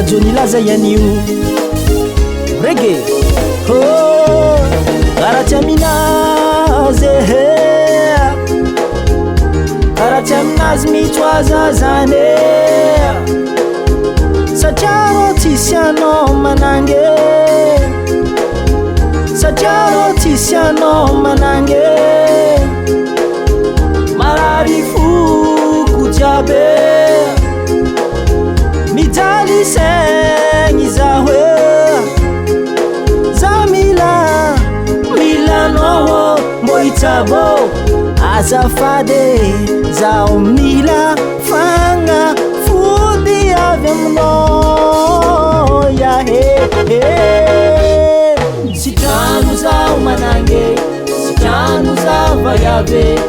Angela Johnny laza yanio reggae oh karachaminaze karachaminaz mitwazazane Sajaro tisiano manange Sajaro tisiano manange Mararifu kujabe Mijali sengi zahwe Zamila Milano moitabo Azafade zao mila fanga Fudi avemno ya he Sitanu zao manange Sitanu zao vayabe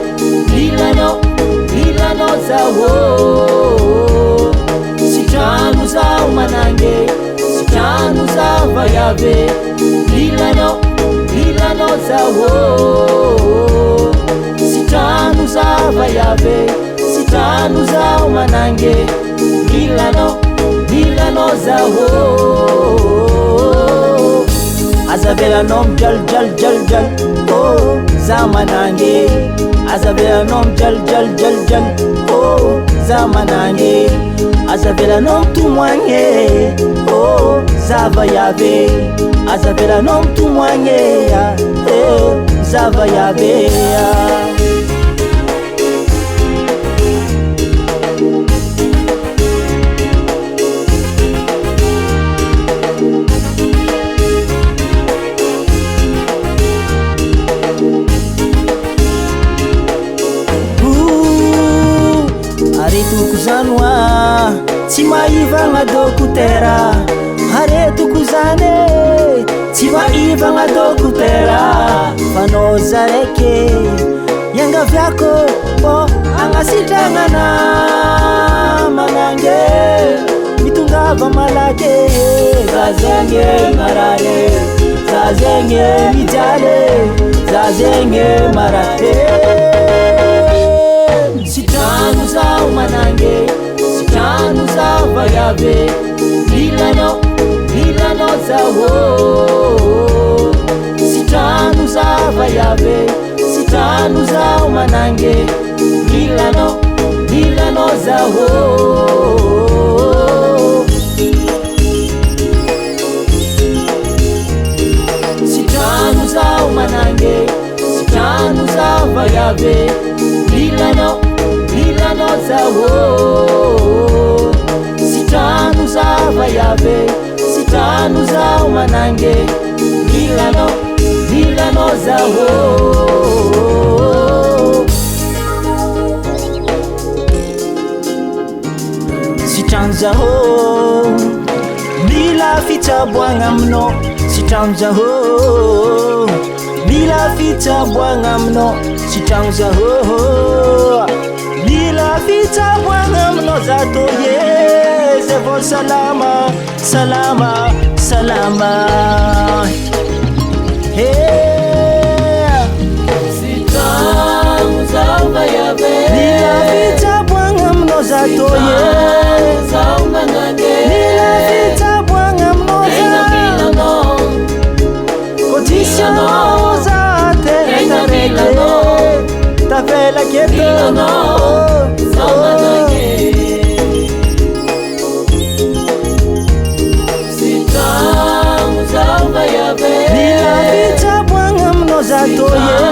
Milano zao Sitanu zao manange Sitanu zao vayabe Milano zao Sitanu zao vayabe Sitanu zao manange Milano zao Azabela nom jal oh zamanange Azabela nom jal oh zamanange Azabela nom tumwange oh zavayabe Azabela nom tumwange oh zavayabe Tukuzanwa Timaivanga dokutera Haretu kuzane Timaivanga dokutera Fanozareke Yanga vyako Bo angasitangana Manange Mitungava malake Zazenge marare Zazenge mijale Zazenge marare Sitanu zao manange Sitanu zao vayabe Milano zao Sitanu zao vayabe Sitanu zao manange Milano zao Sitanu zao manange Sitanu zao vayabe Milano zao Sitanu zao vayabe Sitanu zao manange Milano zao Sitanu zao Mila fita buanga mno Sitanu zao Mila fita buanga mno Sitanu zao Mila fita buanga mno zato ye Zevo salama Hey Sitanu zao vayabe Mila fita buanga mno zato ye zao manange Mila fita buanga mno Milano Kotisiano za terra Milano Ta vela quieto Milano zao manange Sitanu zao vayabe Mila fita buanga mno zato ye